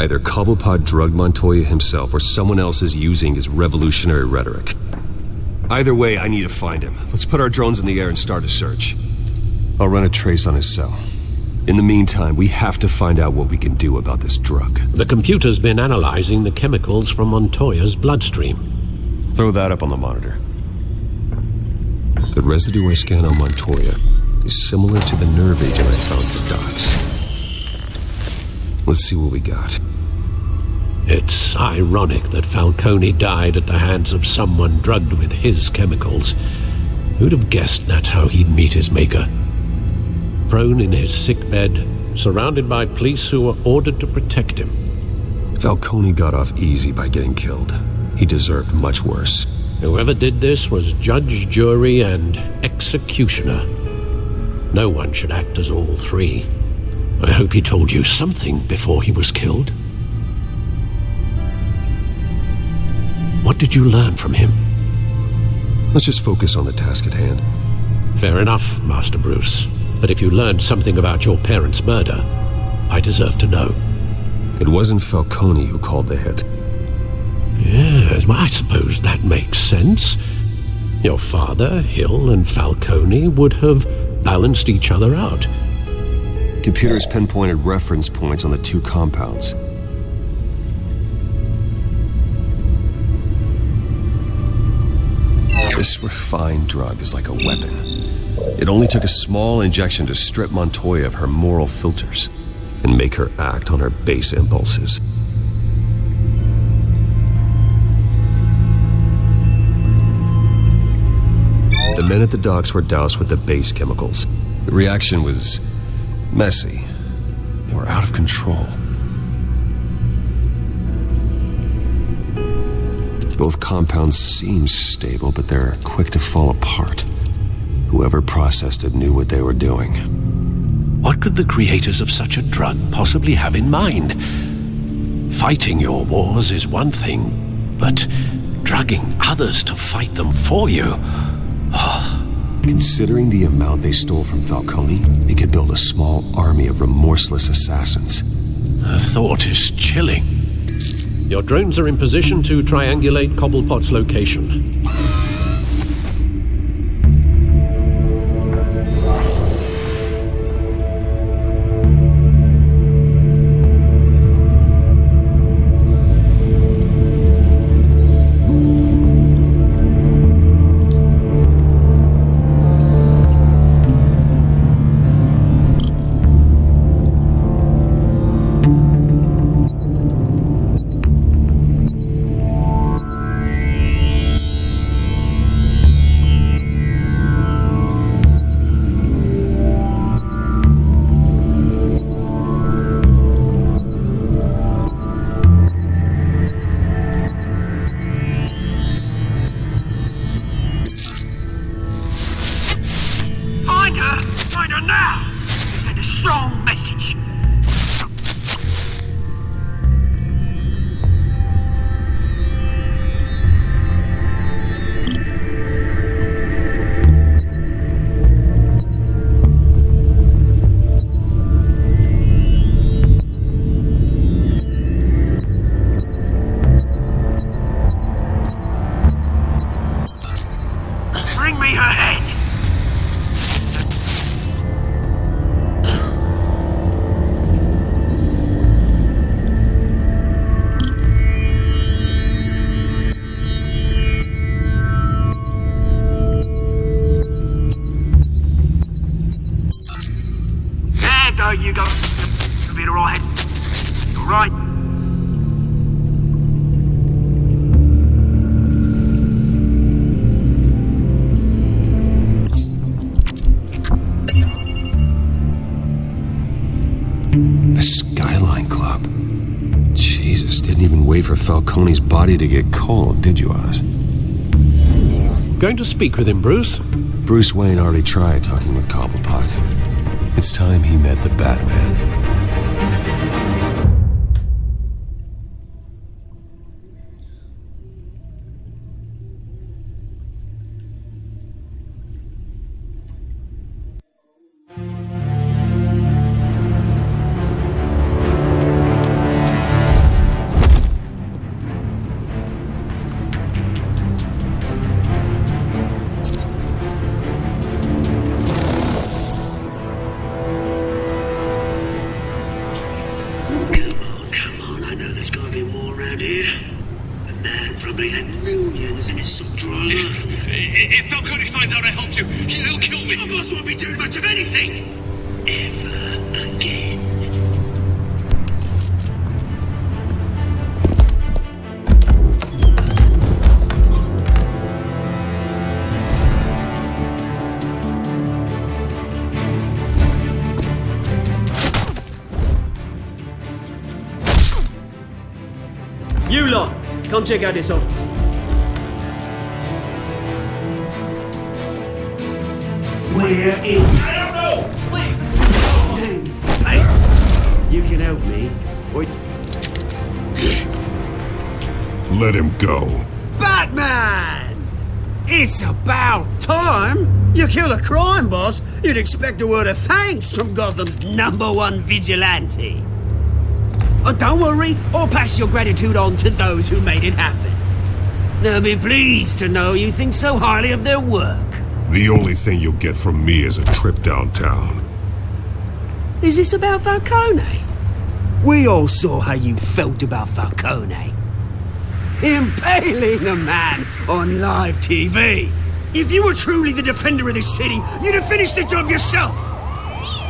Either Cobblepot drugged Montoya himself or someone else is using his revolutionary rhetoric. Either way, I need to find him. Let's put our drones in the air and start a search. I'll run a trace on his cell. In the meantime, we have to find out what we can do about this drug. The computer's been analyzing the chemicals from Montoya's bloodstream. Throw that up on the monitor. The residue I scan on Montoya is similar to the nerve agent I found at the docks. Let's see what we got. It's ironic that Falcone died at the hands of someone drugged with his chemicals. Who'd have guessed that's how he'd meet his maker? Prone in his sickbed, surrounded by police who were ordered to protect him. Falcone got off easy by getting killed. He deserved much worse. Whoever did this was judge, jury, and executioner. No one should act as all three. I hope he told you something before he was killed. What did you learn from him? Let's just focus on the task at hand. Fair enough, Master Bruce. But if you learned something about your parents' murder, I deserve to know. It wasn't Falcone who called the hit. Yes, well, I suppose that makes sense. Your father, Hill, and Falcone would have balanced each other out. Computers pinpointed reference points on the two compounds. This refined drug is like a weapon. It only took a small injection to strip Montoya of her moral filters and make her act on her base impulses. The men at the docks were doused with the base chemicals. The reaction was messy. They were out of control. Both compounds seem stable, but they're quick to fall apart. Whoever processed it knew what they were doing. What could the creators of such a drug possibly have in mind? Fighting your wars is one thing, but drugging others to fight them for you... Considering the amount they stole from Falcone, they could build a small army of remorseless assassins. The thought is chilling. Your drones are in position to triangulate Cobblepot's location. You go. You'll be alright. You're right. The Skyline Club. Jesus, didn't even wait for Falcone's body to get cold, did you, Oz? Going to speak with him, Bruce? Bruce Wayne already tried talking with Cobblepot. It's time he met the Batman. bit more around here. The man probably had millions in his soft drawer alone. If Falcone finds out I helped you, he'll kill me. Your boss won't be doing much of anything. Ever again. You lot, come check out this office. Where is... I don't know! Please! James, hey! You can help me, or... Let him go. Batman! It's about time! You kill a crime boss, you'd expect a word of thanks from Gotham's #1 vigilante. Oh, don't worry, I'll pass your gratitude on to those who made it happen. They'll be pleased to know you think so highly of their work. The only thing you'll get from me is a trip downtown. Is this about Falcone? We all saw how you felt about Falcone. Impaling a man on live TV. If you were truly the defender of this city, you'd have finished the job yourself.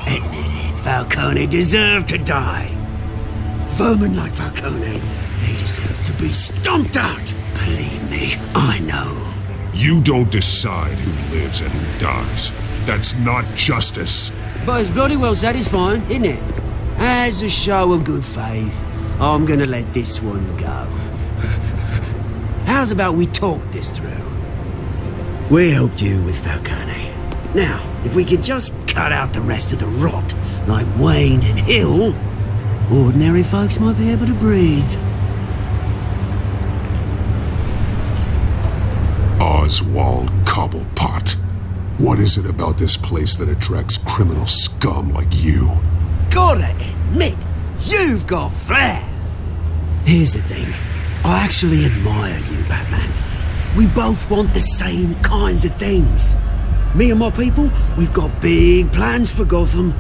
Admit it, Falcone deserved to die. Vermin like Falcone, they deserve to be stomped out. Believe me, I know. You don't decide who lives and who dies. That's not justice. But it's bloody well satisfying, isn't it? As a show of good faith, I'm gonna let this one go. How's about we talk this through? We helped you with Falcone. Now, if we could just cut out the rest of the rot, like Wayne and Hill, ordinary folks might be able to breathe. Oswald Cobblepot. What is it about this place that attracts criminal scum like you? Gotta admit, you've got flair. Here's the thing. I actually admire you, Batman. We both want the same kinds of things. Me and my people, we've got big plans for Gotham.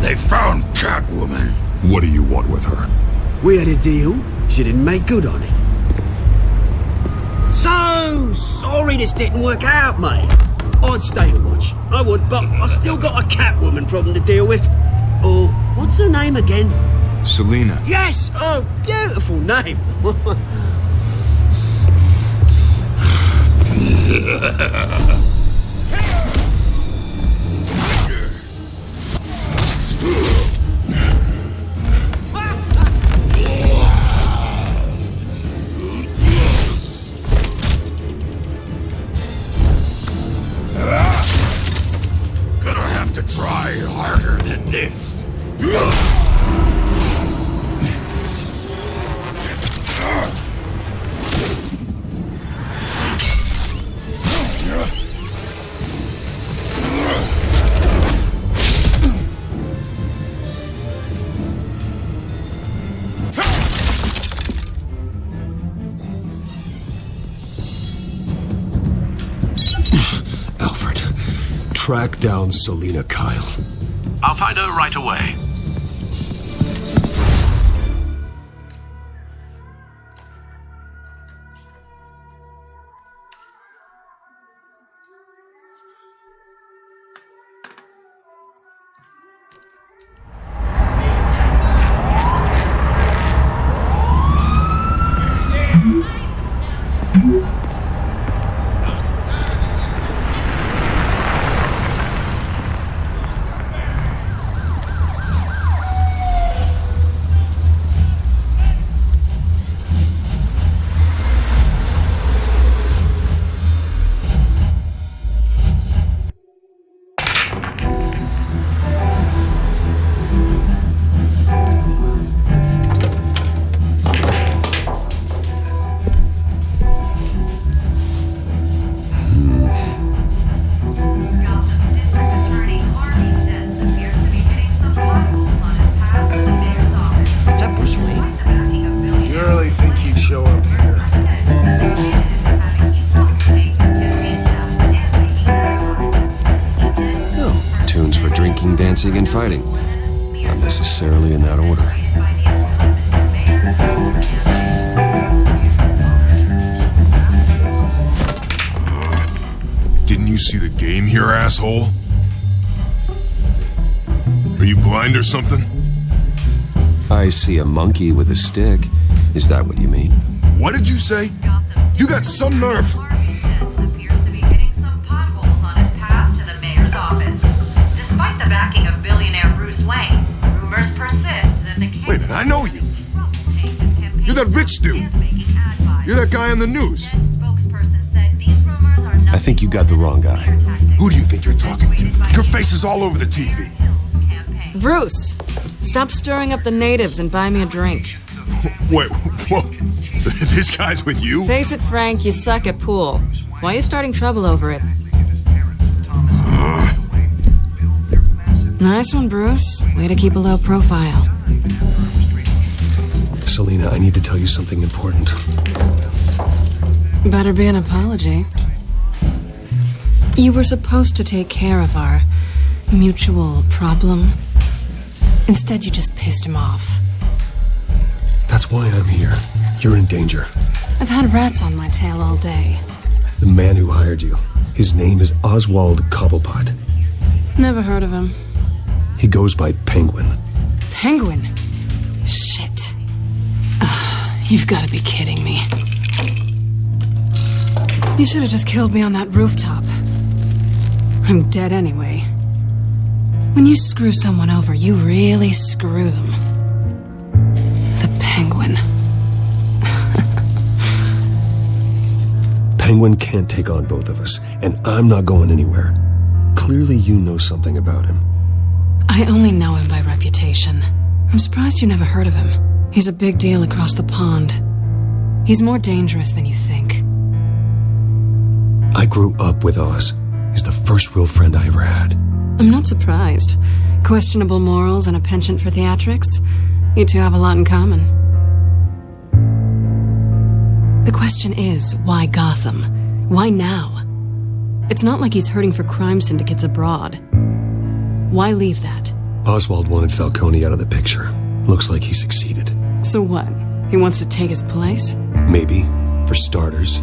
They found Catwoman. What do you want with her? We had a deal. She didn't make good on it. So sorry this didn't work out, mate. I'd stay to watch. I would, but I still got a Catwoman problem to deal with. Oh, what's her name again? Selina. Yes! Oh, beautiful name. Gonna have to try harder than this. Alfred, track down Selina Kyle. I'll find her right away. Dancing and fighting. Not necessarily in that order. Didn't you see the game here, asshole? Are you blind or something? I see a monkey with a stick. Is that what you mean? What did you say? You got some nerve. Appears to be hitting some potholes on his path to the mayor's office. Despite the backing of billionaire Bruce Wayne, rumors persist that the Wait a minute, I know you. You're that rich dude. You're that guy on the news. I think you got the wrong guy. Who do you think you're talking to? Your face is all over the TV. Bruce, stop stirring up the natives and buy me a drink. Wait, whoa. This guy's with you? Face it, Frank, you suck at pool. Why are you starting trouble over it? Nice one, Bruce. Way to keep a low profile. Selina, I need to tell you something important. Better be an apology. You were supposed to take care of our mutual problem. Instead, you just pissed him off. That's why I'm here. You're in danger. I've had rats on my tail all day. The man who hired you. His name is Oswald Cobblepot. Never heard of him. He goes by Penguin. Penguin? Shit. Ugh, you've got to be kidding me. You should have just killed me on that rooftop. I'm dead anyway. When you screw someone over, you really screw them. The Penguin. Penguin can't take on both of us, and I'm not going anywhere. Clearly you know something about him. I only know him by reputation. I'm surprised you never heard of him. He's a big deal across the pond. He's more dangerous than you think. I grew up with Oz. He's the first real friend I ever had. I'm not surprised. Questionable morals and a penchant for theatrics. You two have a lot in common. The question is, why Gotham? Why now? It's not like he's hurting for crime syndicates abroad. Why leave that? Oswald wanted Falcone out of the picture. Looks like he succeeded. So what? He wants to take his place? Maybe, for starters.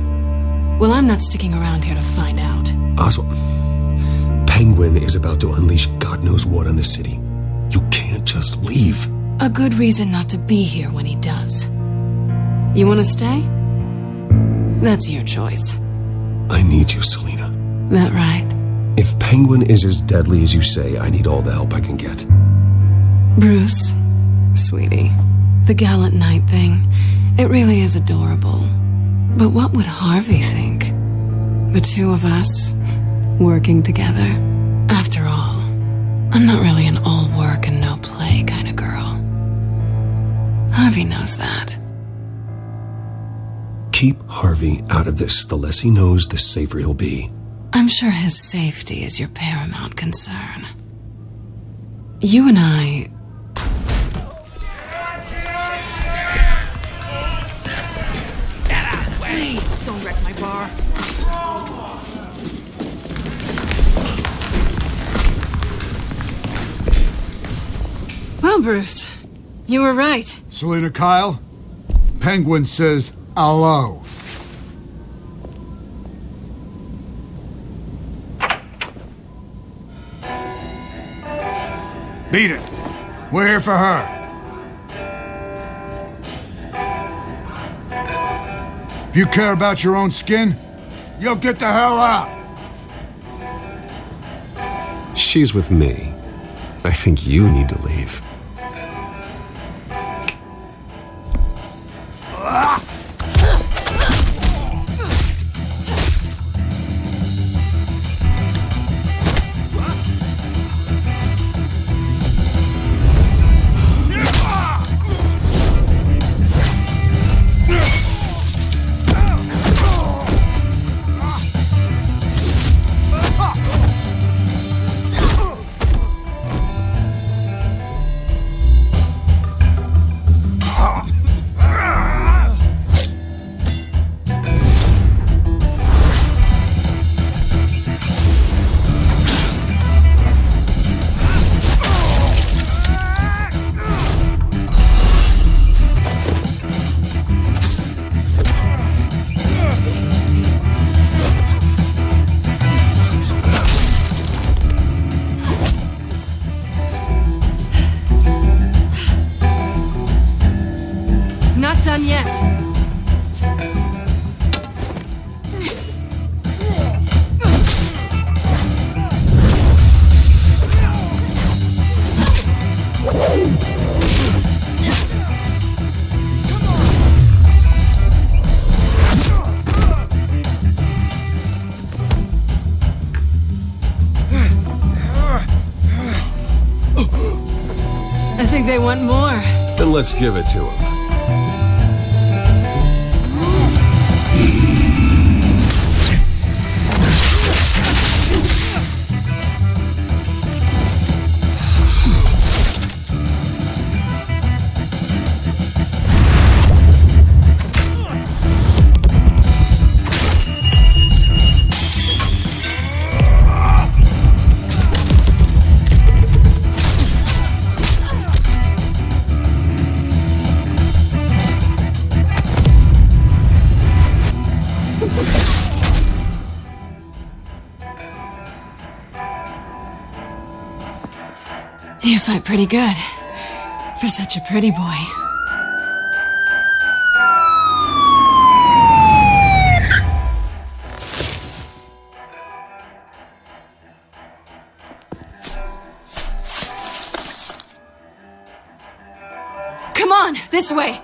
Well, I'm not sticking around here to find out. Oswald... Penguin is about to unleash God knows what on the city. You can't just leave. A good reason not to be here when he does. You want to stay? That's your choice. I need you, Selina. That right? If Penguin is as deadly as you say, I need all the help I can get. Bruce, sweetie, the gallant knight thing, it really is adorable. But what would Harvey think? The two of us, working together. After all, I'm not really an all work and no play kind of girl. Harvey knows that. Keep Harvey out of this. The less he knows, the safer he'll be. I'm sure his safety is your paramount concern. You and I... Please, don't wreck my bar. Well, Bruce, you were right. Selina Kyle, Penguin says hello. Beat it. We're here for her. If you care about your own skin, you'll get the hell out. She's with me. I think you need to leave. done yet. I think they want more. Then let's give it to him. You fight pretty good. For such a pretty boy. Come on, this way!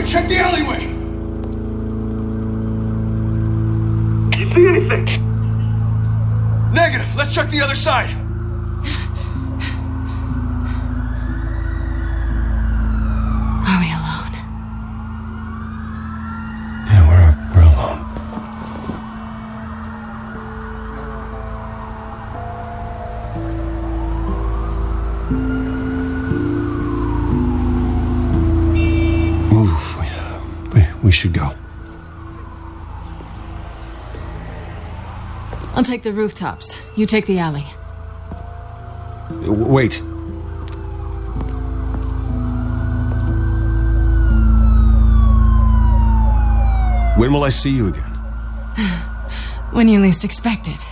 Check the alleyway! You see anything? Negative. Let's check the other side. Are we alone? Yeah, we're alone. We should go. I'll take the rooftops. You take the alley. Wait. When will I see you again? When you least expect it.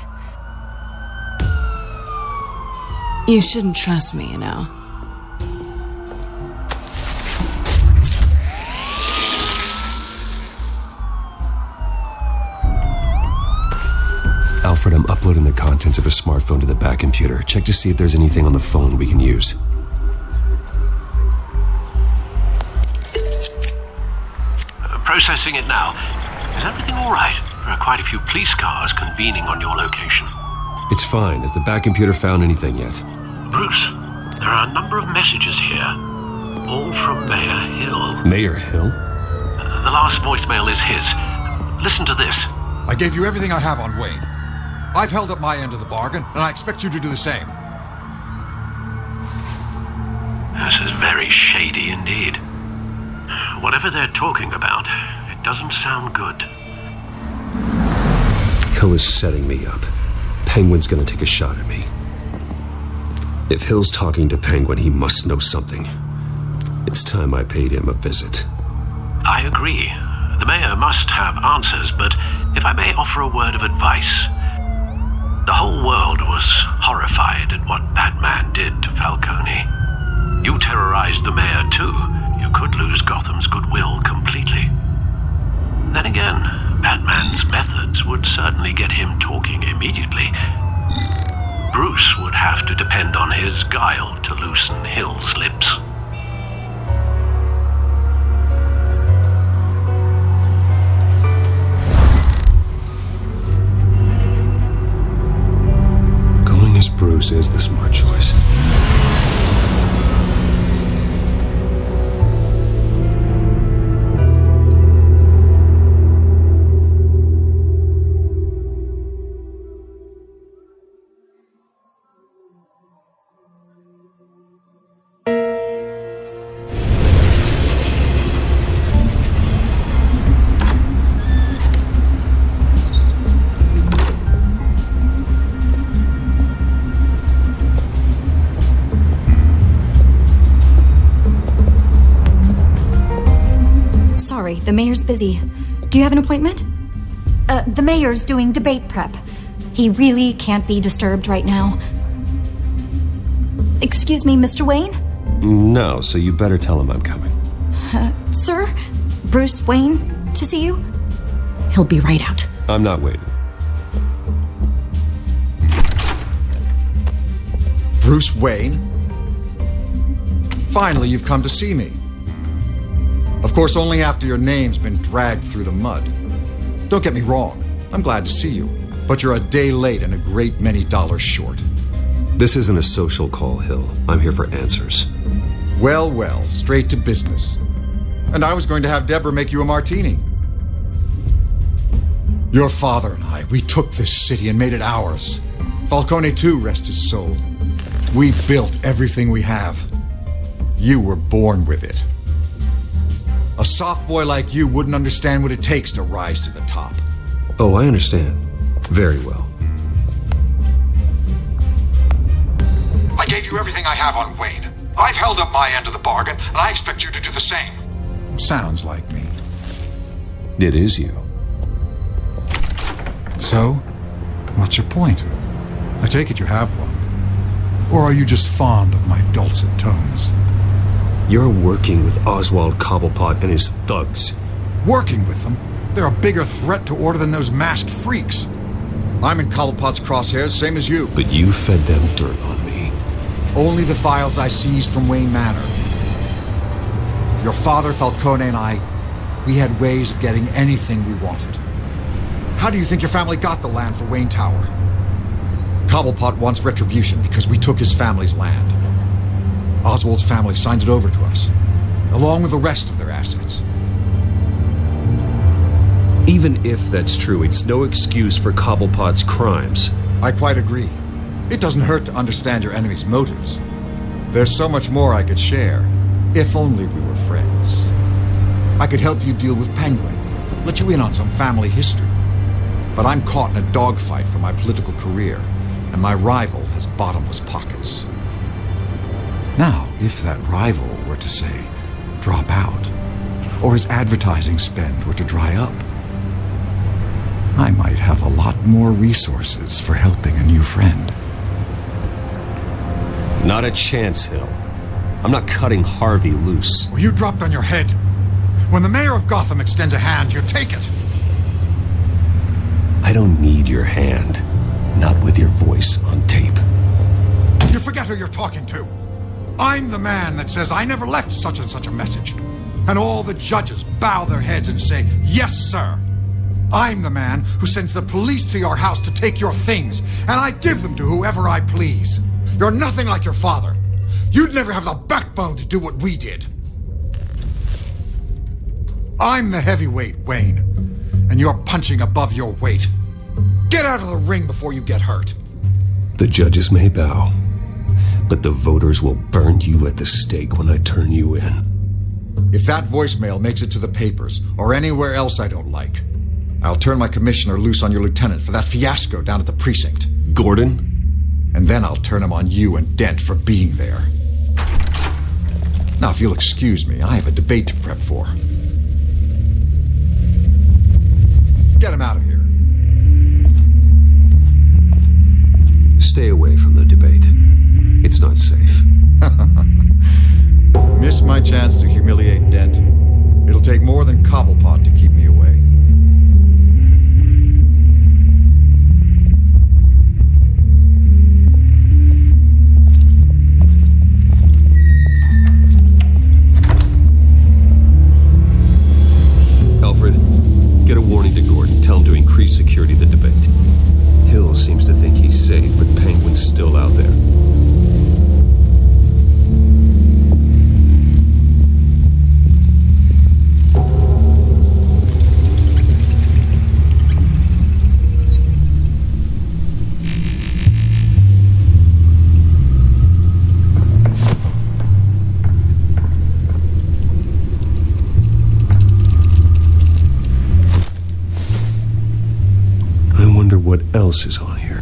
You shouldn't trust me, you know. Alfred, I'm uploading the contents of a smartphone to the back computer. Check to see if there's anything on the phone we can use. Processing it now. Is everything all right? There are quite a few police cars convening on your location. It's fine. Has the back computer found anything yet? Bruce, there are a number of messages here. All from Mayor Hill. Mayor Hill? The last voicemail is his. Listen to this. I gave you everything I have on Wayne. I've held up my end of the bargain, and I expect you to do the same. This is very shady indeed. Whatever they're talking about, it doesn't sound good. Hill is setting me up. Penguin's gonna take a shot at me. If Hill's talking to Penguin, he must know something. It's time I paid him a visit. I agree. The mayor must have answers, but if I may offer a word of advice. The whole world was horrified at what Batman did to Falcone. You terrorized the mayor too. You could lose Gotham's goodwill completely. Then again, Batman's methods would certainly get him talking immediately. Bruce would have to depend on his guile to loosen Hill's lips. Going as Bruce is the smart choice. The mayor's busy. Do you have an appointment? The mayor's doing debate prep. He really can't be disturbed right now. Excuse me, Mr. Wayne? No, so you better tell him I'm coming. Sir? Bruce Wayne to see you? He'll be right out. I'm not waiting. Bruce Wayne? Finally, you've come to see me. Of course, only after your name's been dragged through the mud. Don't get me wrong, I'm glad to see you, but you're a day late and a great many dollars short. This isn't a social call, Hill. I'm here for answers. Well, well, straight to business. And I was going to have Deborah make you a martini. Your father and I, we took this city and made it ours. Falcone too, rest his soul. We built everything we have. You were born with it. A soft boy like you wouldn't understand what it takes to rise to the top. Oh, I understand. Very well. I gave you everything I have on Wayne. I've held up my end of the bargain, and I expect you to do the same. Sounds like me. It is you. So, what's your point? I take it you have one. Or are you just fond of my dulcet tones? You're working with Oswald Cobblepot and his thugs. Working with them? They're a bigger threat to order than those masked freaks. I'm in Cobblepot's crosshairs, same as you. But you fed them dirt on me. Only the files I seized from Wayne Manor. Your father, Falcone, and I, we had ways of getting anything we wanted. How do you think your family got the land for Wayne Tower? Cobblepot wants retribution because we took his family's land. Oswald's family signed it over to us, along with the rest of their assets. Even if that's true, it's no excuse for Cobblepot's crimes. I quite agree. It doesn't hurt to understand your enemy's motives. There's so much more I could share, if only we were friends. I could help you deal with Penguin, let you in on some family history. But I'm caught in a dogfight for my political career, and my rival has bottomless pockets. Now, if that rival were to say, drop out, or his advertising spend were to dry up, I might have a lot more resources for helping a new friend. Not a chance, Hill. I'm not cutting Harvey loose. Well, you dropped on your head. When the mayor of Gotham extends a hand, you take it. I don't need your hand. Not with your voice on tape. You forget who you're talking to. I'm the man that says I never left such and such a message. And all the judges bow their heads and say, yes, sir. I'm the man who sends the police to your house to take your things, and I give them to whoever I please. You're nothing like your father. You'd never have the backbone to do what we did. I'm the heavyweight, Wayne, and you're punching above your weight. Get out of the ring before you get hurt. The judges may bow, but the voters will burn you at the stake when I turn you in. If that voicemail makes it to the papers, or anywhere else I don't like, I'll turn my commissioner loose on your lieutenant for that fiasco down at the precinct. Gordon? And then I'll turn him on you and Dent for being there. Now, if you'll excuse me, I have a debate to prep for. Get him out of here. Stay away from the debate. It's not safe. Miss my chance to humiliate Dent. It'll take more than Cobblepot to keep me away. Alfred, get a warning to Gordon. Tell him to increase security of the debate. Hill seems to think he's safe, but Penguin's still out there. What else is on here?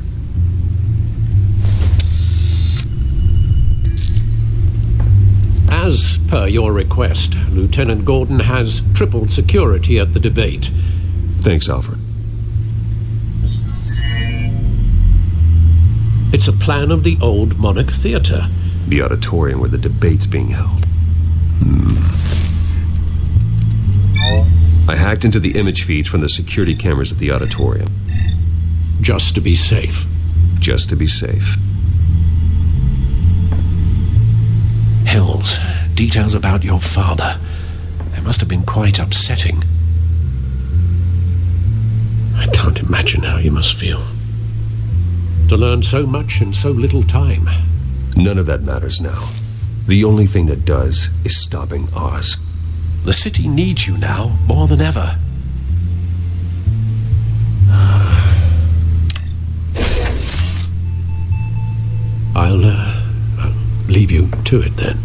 As per your request, Lieutenant Gordon has tripled security at the debate. Thanks, Alfred. It's a plan of the old Monarch Theatre. The auditorium where the debate's being held. I hacked into the image feeds from the security cameras at the auditorium. Just to be safe. Just to be safe. Hills, details about your father. They must have been quite upsetting. I can't imagine how you must feel. To learn so much in so little time. None of that matters now. The only thing that does is stopping Oz. The city needs you now more than ever. I'll leave you to it then.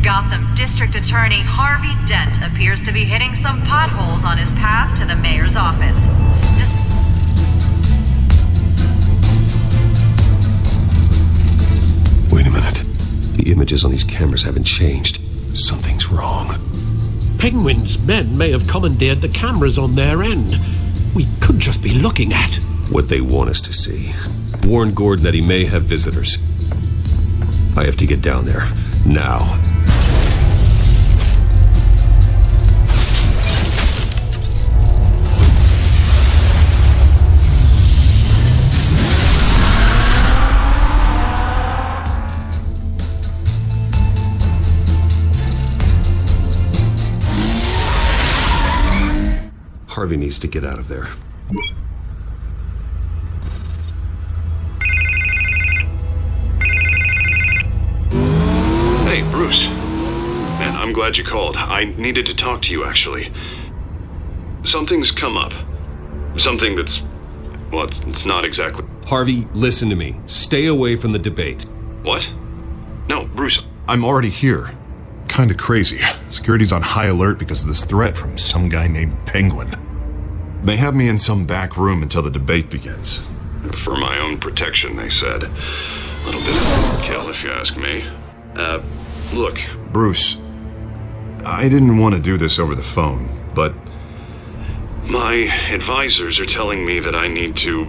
Gotham District Attorney Harvey Dent appears to be hitting some potholes on his path to the mayor's office. Wait a minute. The images on these cameras haven't changed. Something's wrong. Penguin's men may have commandeered the cameras on their end. We could just be looking at what they want us to see. Warn Gordon that he may have visitors. I have to get down there. Now. Harvey needs to get out of there. Hey, Bruce. Man, I'm glad you called. I needed to talk to you, actually. Something's come up. Something that's... well, it's not exactly... Harvey, listen to me. Stay away from the debate. What? No, Bruce, I'm already here. Kinda crazy. Security's on high alert because of this threat from some guy named Penguin. They have me in some back room until the debate begins. For my own protection, they said. A little bit of kill, if you ask me. Look. Bruce, I didn't want to do this over the phone, but... my advisors are telling me that I need to...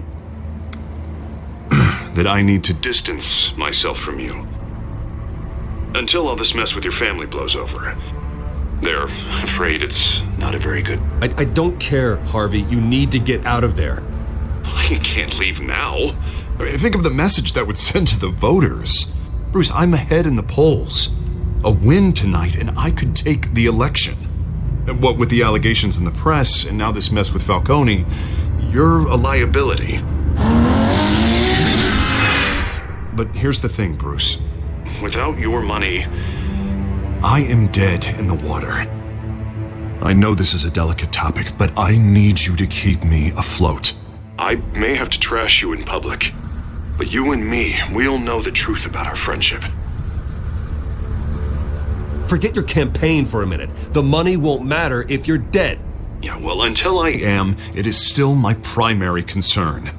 that I need to distance myself from you. Until all this mess with your family blows over. They're afraid it's not a very good... I don't care, Harvey. You need to get out of there. I can't leave now. I mean, think of the message that would send to the voters. Bruce, I'm ahead in the polls. A win tonight, and I could take the election. What with the allegations in the press, and now this mess with Falcone, you're a liability. But here's the thing, Bruce. Without your money... I am dead in the water. I know this is a delicate topic, but I need you to keep me afloat. I may have to trash you in public, but you and me, we'll know the truth about our friendship. Forget your campaign for a minute. The money won't matter if you're dead. Yeah, well, until I am, it is still my primary concern.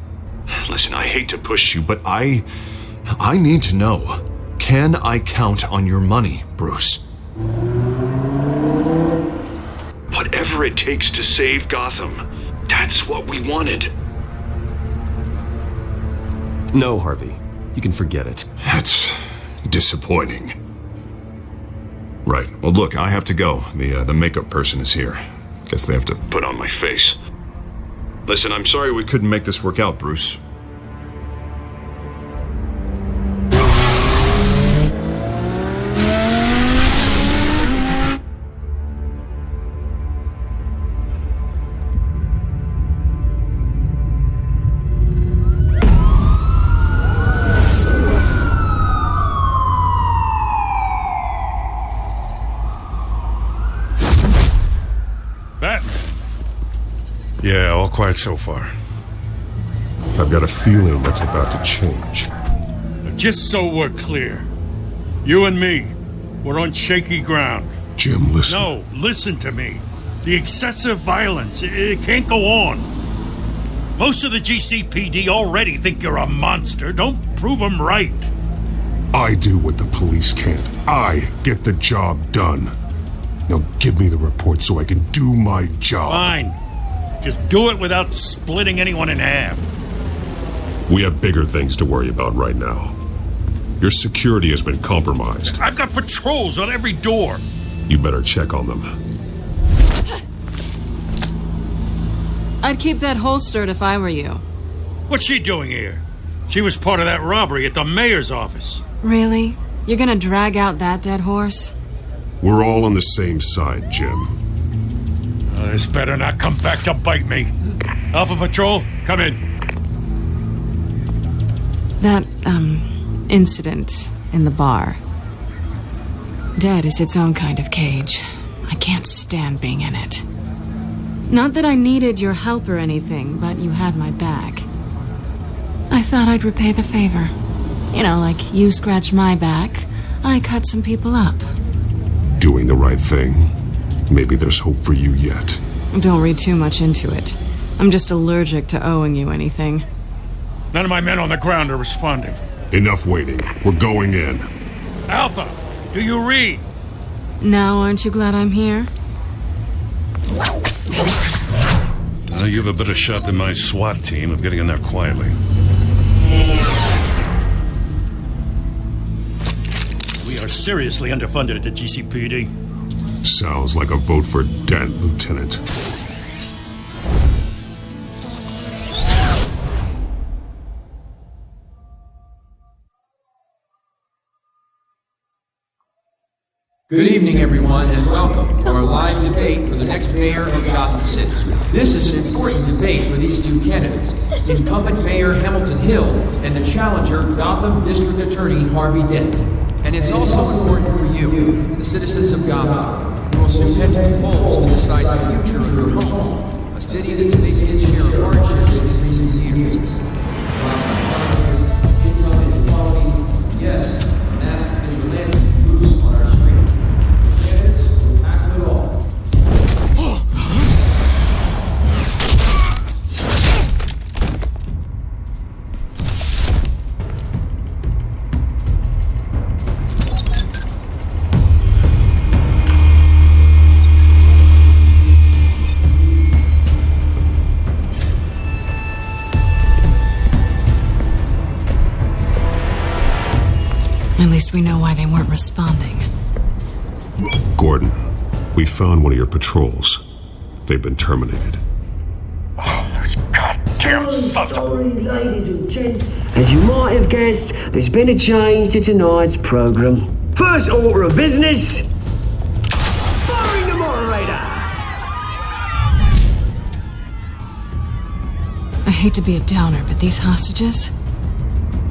Listen, I hate to push you, but I need to know. Can I count on your money, Bruce? Whatever it takes to save Gotham. That's what we wanted. No, Harvey. You can forget it. That's disappointing. Right. Well, look, I have to go. The makeup person is here. Guess they have to put on my face. Listen, I'm sorry we couldn't make this work out, Bruce. Yeah, all quiet so far. I've got a feeling that's about to change. Just so we're clear, you and me, we're on shaky ground. Jim, listen. No, listen to me. The excessive violence, it can't go on. Most of the GCPD already think you're a monster. Don't prove them right. I do what the police can't. I get the job done. Now give me the report so I can do my job. Fine. Just do it without splitting anyone in half. We have bigger things to worry about right now. Your security has been compromised. I've got patrols on every door. You better check on them. I'd keep that holstered if I were you. What's she doing here? She was part of that robbery at the mayor's office. Really? You're gonna drag out that dead horse? We're all on the same side, Jim. This better not come back to bite me. Alpha Patrol, come in. That, incident in the bar. Dead is its own kind of cage. I can't stand being in it. Not that I needed your help or anything, but you had my back. I thought I'd repay the favor. You know, like you scratch my back, I cut some people up. Doing the right thing. Maybe there's hope for you yet. Don't read too much into it. I'm just allergic to owing you anything. None of my men on the ground are responding. Enough waiting. We're going in. Alpha, do you read? Now, aren't you glad I'm here? You have a better shot than my SWAT team of getting in there quietly. We are seriously underfunded at the GCPD. Sounds like a vote for Dent, Lieutenant. Good evening, everyone, and welcome to our live debate for the next mayor of Gotham City. This is an important debate for these two candidates, incumbent Mayor Hamilton Hill and the challenger, Gotham District Attorney Harvey Dent. And it's also important for you, the citizens of Gotham, who will soon head to the polls to decide the future of your home, a city that's faced its share of hardships in recent years. Income inequality, yes, massive vigilante loose on our streets. At least we know why they weren't responding. Gordon, we found one of your patrols. They've been terminated. Oh, those goddamn sons of... Sorry, ladies and gents. As you might have guessed, there's been a change to tonight's program. First order of business... firing the moderator! I hate to be a downer, but these hostages...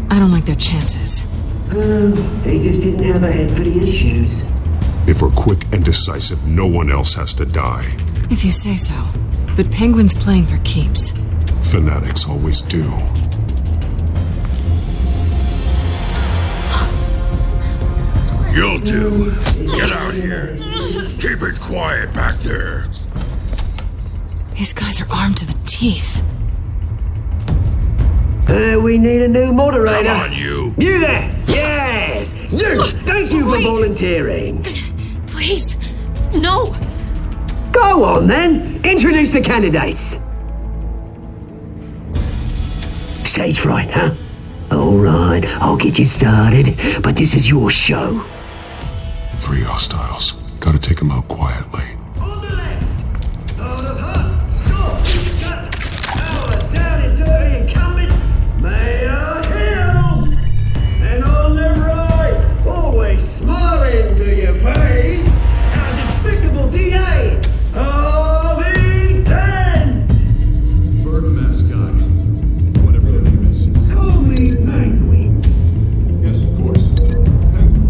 I don't like their chances. They just didn't have a head for the issues. If we're quick and decisive, no one else has to die. If you say so. But Penguin's playing for keeps. Fanatics always do. You'll do. Get out here. Keep it quiet back there. These guys are armed to the teeth. We need a new moderator. Come on, you. You there! Yes! You! Thank you for volunteering. Please, no. Go on, then. Introduce the candidates. Stage fright, huh? All right, I'll get you started, but this is your show. 3 hostiles. Gotta take them out quietly. On the left, out of her, short, cut, our down and dirty incumbent, Mayor Hill. And on the right, always smiling to your face, our despicable DA, Harvey Dent. Bird mask guy. Whatever their name is. Call me Penguin. Yes, of course. Penguin.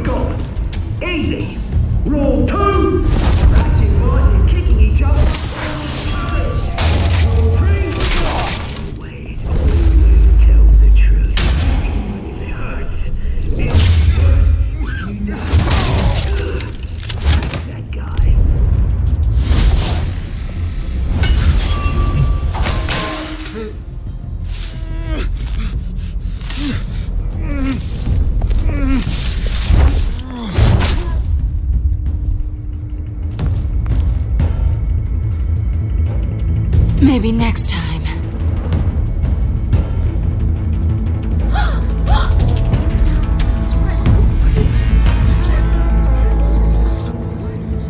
we've got. Easy. Rule 2. Ratchet biting and kicking each other. Rule 3. Always tell the truth. Even if it hurts. It's worse if you die. That guy. Maybe next time.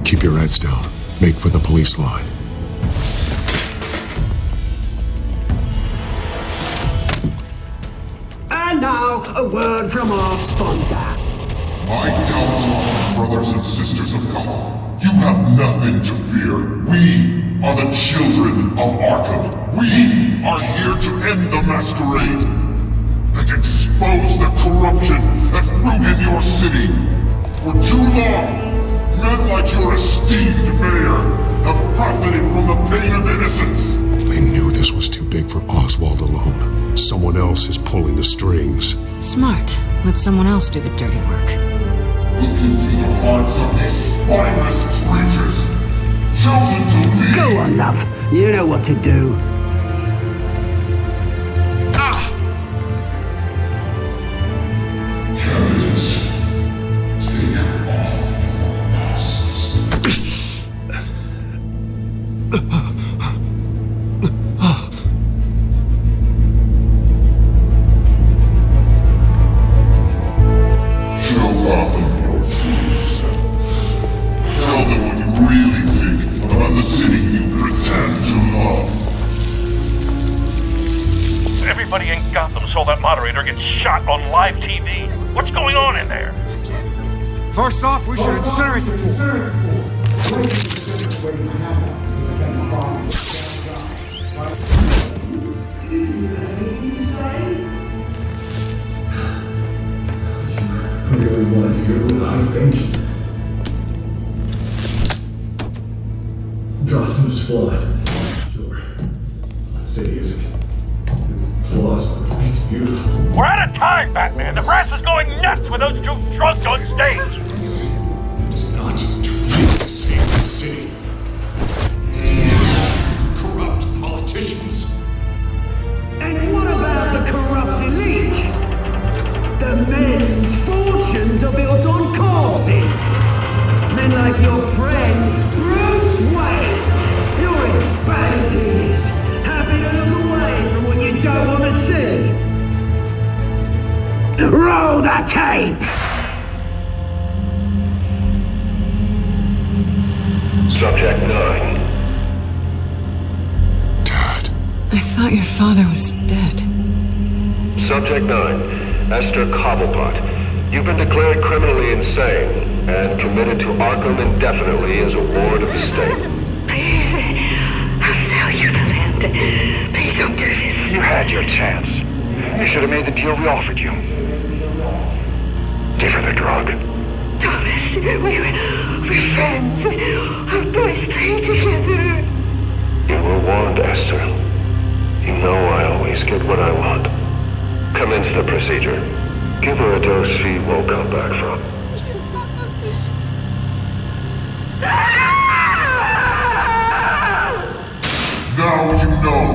Keep your heads down. Make for the police line. And now, a word from our sponsor. My Telltale brothers and sisters of Gotham, you have nothing to fear. We are the children of Arkham. We are here to end the masquerade and expose the corruption that ruined your city. For too long, men like your esteemed mayor have profited from the pain of innocence. They knew this was too big for Oswald alone. Someone else is pulling the strings. Smart. Let someone else do the dirty work. Look into the hearts of these spineless creatures, chosen to lead. Go on, love. You know what to do. Candidates, take off your masks. Show Gotham your true selves. Tell them what you really think about the city you pretend to love. Everybody in Gotham saw that moderator get shot on live TV. What's going on in there? First off, we should incinerate the pool. I really want to hear what I think. Gotham is flawed. Sure. Let's say it isn't. Its flaws would make it beautiful. We're out of time, Batman. The brass is going nuts with those two drunks on stage. It's not too late to save the city. Corrupt politicians. And what about the corrupt elite? The men whose fortunes are built on corpses. Men like your friend, Bruce Wayne. You're as bad as he is. Happy to look away from what you don't want to see. Roll the tape! Subject 9. I thought your father was dead. Subject 9. Esther Cobblepot. You've been declared criminally insane and committed to Arkham indefinitely as a ward of the state. Please, I'll sell you the land. Please don't do this. You had your chance. You should have made the deal we offered you. Give her the drug. Thomas, we're friends. Our boys play together. You were warned, Esther. You know I always get what I want. Commence the procedure. Give her a dose she won't come back from. Now you know.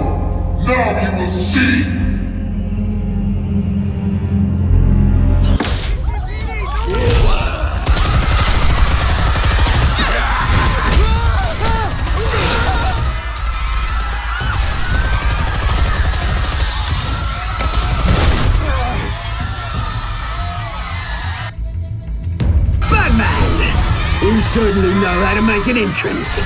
Now you will see. You certainly know how to make an entrance.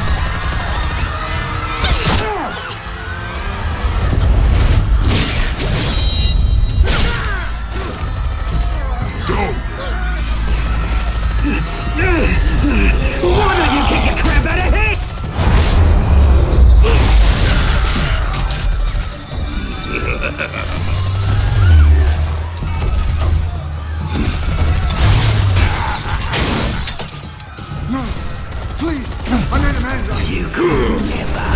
Why don't you kick your crap out of here? You could never.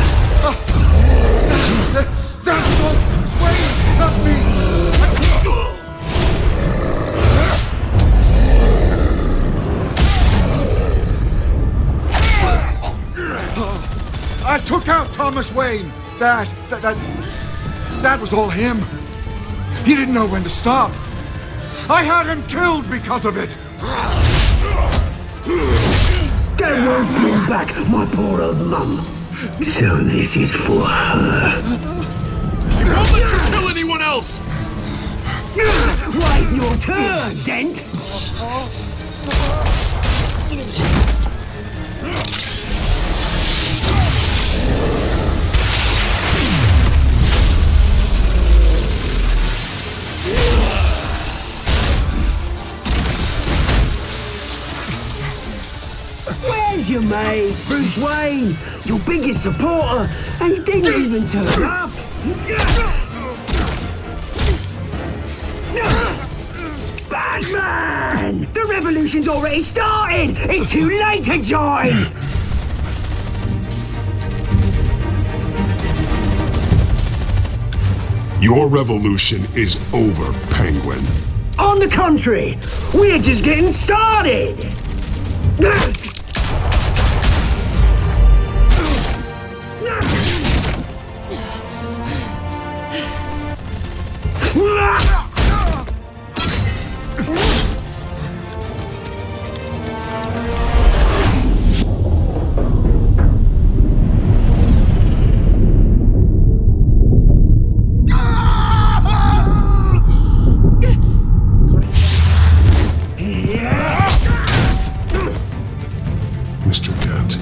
That was all Swain, not me! I took out Thomas Wayne. That was all him. He didn't know when to stop. I had him killed because of it. That won't bring back my poor old mum. So this is for her. I won't let you kill anyone else! Wait your turn, Dent! Where's your mate, Bruce Wayne? Your biggest supporter, and he didn't even turn up. Batman! The revolution's already started! It's too late to join! Your revolution is over, Penguin. On the contrary, we're just getting started! Mr. Dent.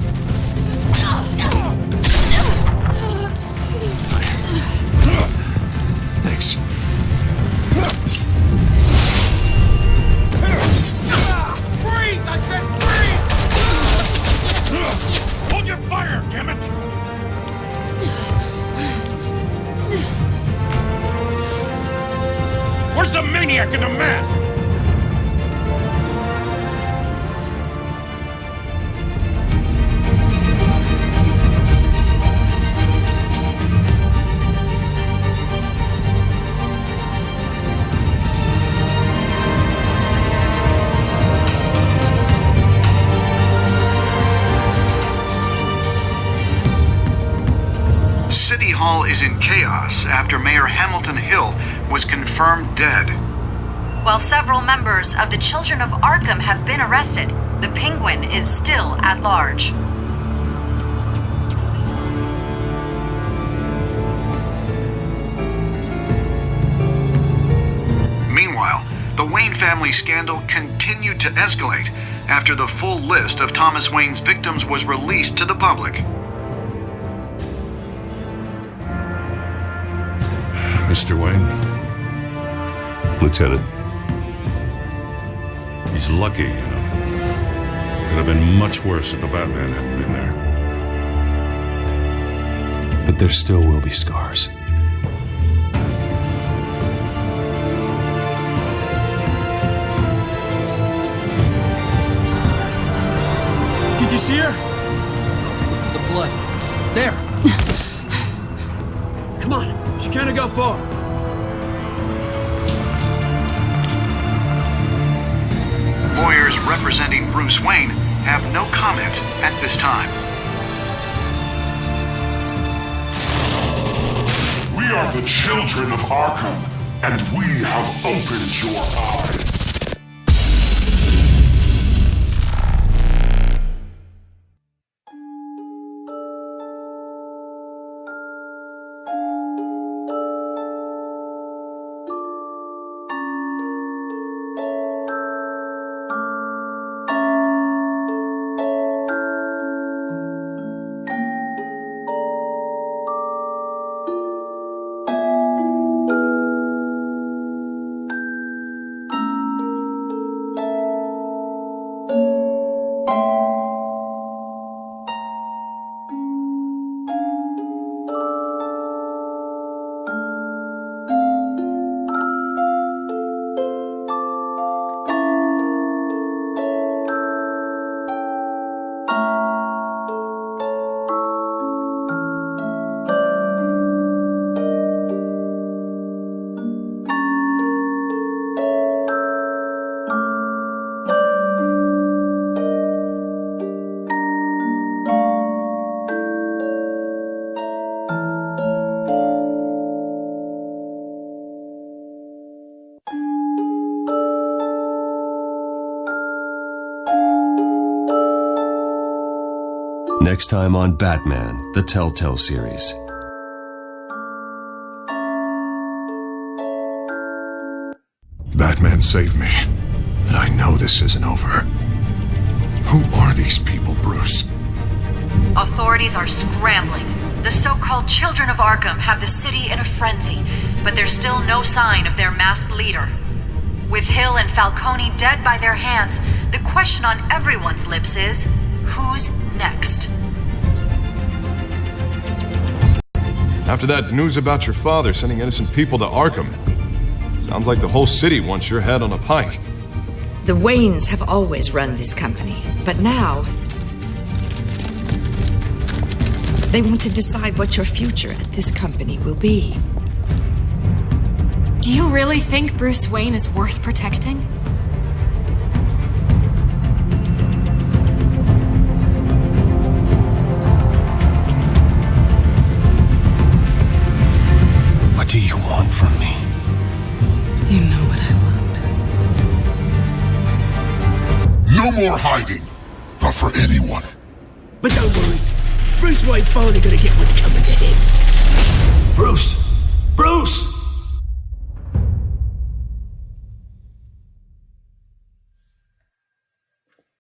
Thanks. Freeze! I said freeze! Hold your fire, damn it! Where's the maniac in the mask? City Hall is in chaos after Mayor Hamilton Hill was confirmed dead. While several members of the Children of Arkham have been arrested, the Penguin is still at large. Meanwhile, the Wayne family scandal continued to escalate after the full list of Thomas Wayne's victims was released to the public. Mr. Wayne? Lieutenant. He's lucky, you know. Could have been much worse if the Batman hadn't been there. But there still will be scars. Did you see her? Look for the blood. There. Come on, she can't go far. Lawyers representing Bruce Wayne have no comment at this time. We are the children of Arkham, and we have opened your eyes. Next time on Batman, the Telltale series. Batman saved me, but I know this isn't over. Who are these people, Bruce? Authorities are scrambling. The so-called Children of Arkham have the city in a frenzy, but there's still no sign of their masked leader. With Hill and Falcone dead by their hands, the question on everyone's lips is, who's next? After that news about your father sending innocent people to Arkham, sounds like the whole city wants your head on a pike. The Waynes have always run this company, but now they want to decide what your future at this company will be. Do you really think Bruce Wayne is worth protecting? What do you want from me? You know what I want. No more hiding. Not for anyone. But don't worry. Bruce Wayne's finally gonna get what's coming to him. Bruce,